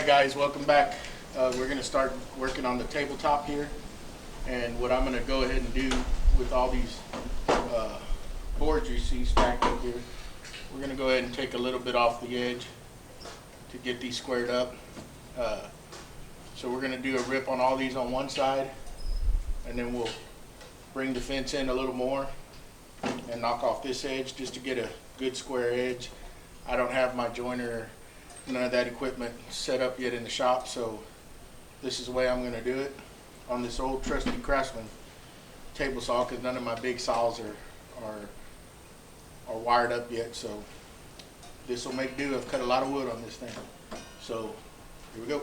Guys, welcome back. We're going to start working on the tabletop here, and what I'm going to go ahead and do with all these boards you see stacked up here, we're going to go ahead and take a little bit off the edge to get these squared up. So we're going to do a rip on all these on one side, and then we'll bring the fence in a little more and knock off this edge just to get a good square edge. I don't have my joiner, none of that equipment set up yet in the shop, so this is the way I'm going to do it on this old trusty Craftsman table saw, because none of my big saws are wired up yet. So this will make do. I've cut a lot of wood on this thing, so here we go.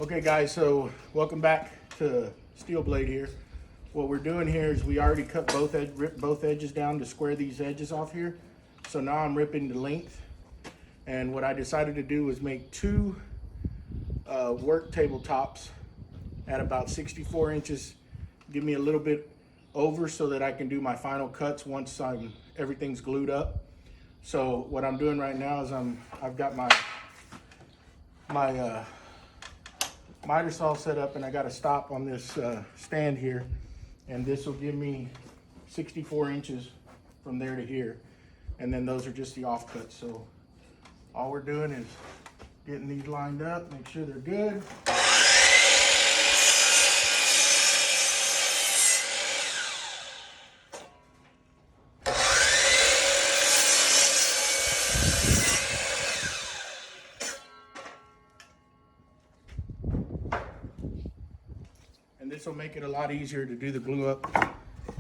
Okay guys, so welcome back to Steel Blade here. What we're doing here is we already cut ripped both edges down to square these edges off here. So now I'm ripping the length, and what I decided to do was make two work tabletops at about 64 inches. Give me a little bit over so that I can do my final cuts once everything's glued up. So what I'm doing right now is I've got my miter saw set up, and I got a stop on this stand here, and this will give me 64 inches from there to here, and then those are just the offcuts. So all we're doing is getting these lined up, make sure they're good. This will make it a lot easier to do the glue up,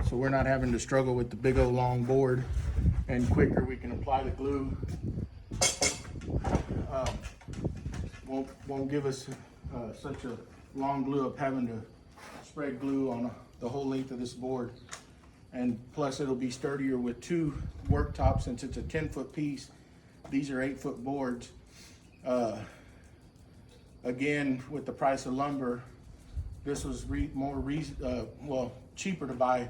so we're not having to struggle with the big old long board, and quicker we can apply the glue. Won't give us such a long glue up having to spread glue on the whole length of this board, and plus it'll be sturdier with two work tops. Since it's a 10-foot piece, these are 8-foot boards. Again, with the price of lumber, this was cheaper to buy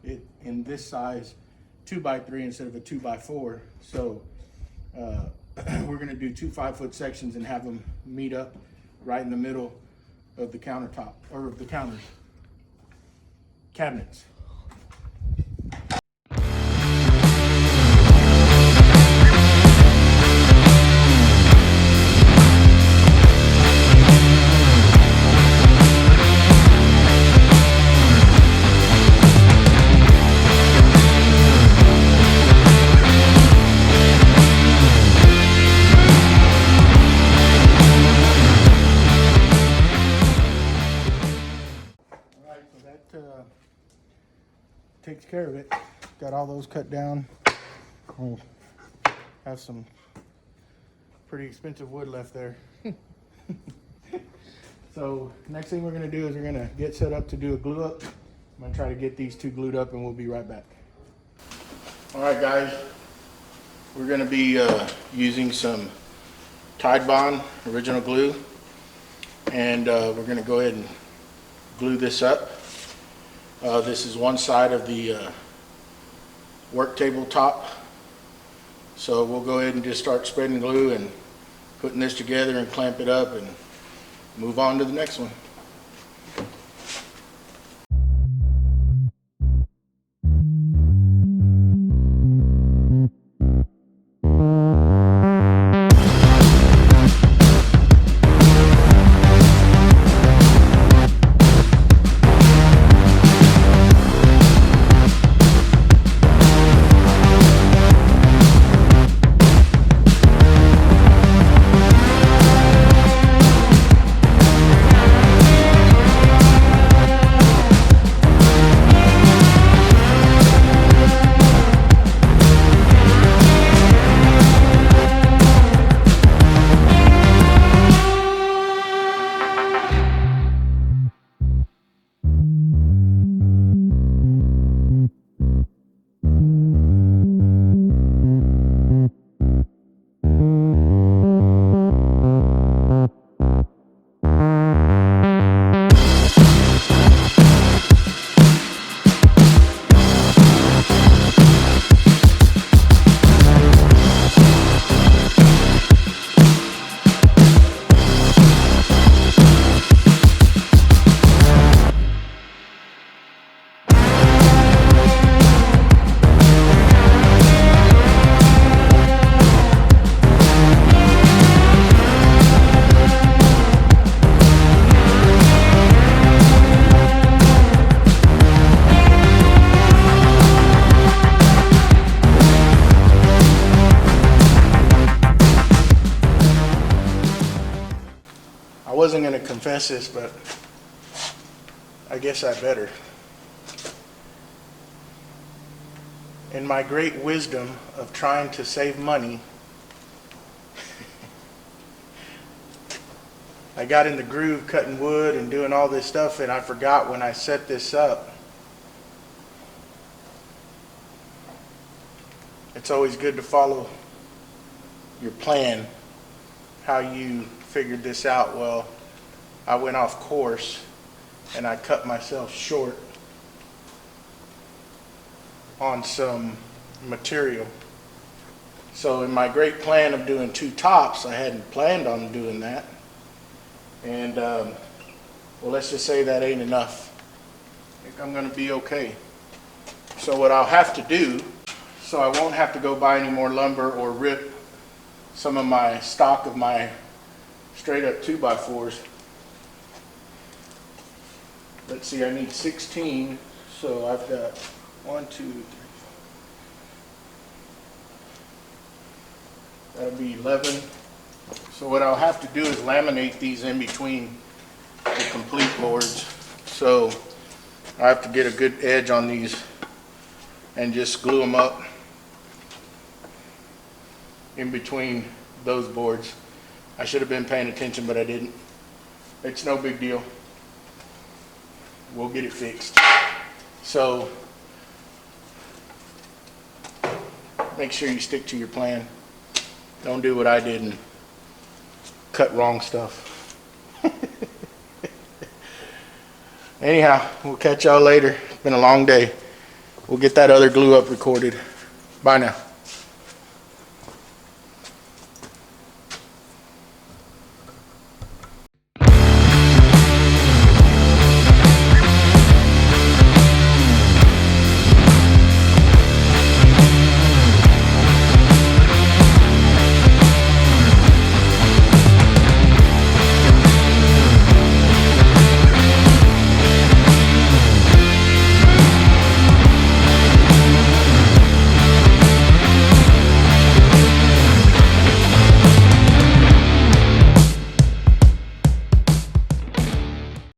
it in this size 2x3 instead of a 2x4. So we're going to do two 5-foot sections and have them meet up right in the middle of the countertop, or of the cabinets. Takes care of it. Got all those cut down. We'll have some pretty expensive wood left there. So next thing we're gonna do is we're gonna get set up to do a glue up. I'm gonna try to get these two glued up and we'll be right back. All right, guys, we're gonna be using some Tide Bond original glue, and we're gonna go ahead and glue this up. This is one side of the work table top. So we'll go ahead and just start spreading glue and putting this together and clamp it up and move on to the next one. I wasn't going to confess this, but I guess I better. In my great wisdom of trying to save money, I got in the groove cutting wood and doing all this stuff, and I forgot when I set this up. It's always good to follow your plan, how you figured this out. Well, I went off course and I cut myself short on some material. So in my great plan of doing two tops, I hadn't planned on doing that. And well, let's just say that ain't enough. I think I'm gonna be okay. So what I'll have to do, so I won't have to go buy any more lumber or rip some of my stock of my straight up 2x4s. Let's see, I need 16, so I've got 1, 2, 3, 4. That'll be 11. So what I'll have to do is laminate these in between the complete boards. So I have to get a good edge on these and just glue them up in between those boards. I should have been paying attention, but I didn't. It's no big deal. We'll get it fixed. So make sure you stick to your plan. Don't do what I did and cut wrong stuff. Anyhow, we'll catch y'all later. It's been a long day. We'll get that other glue up recorded. Bye now.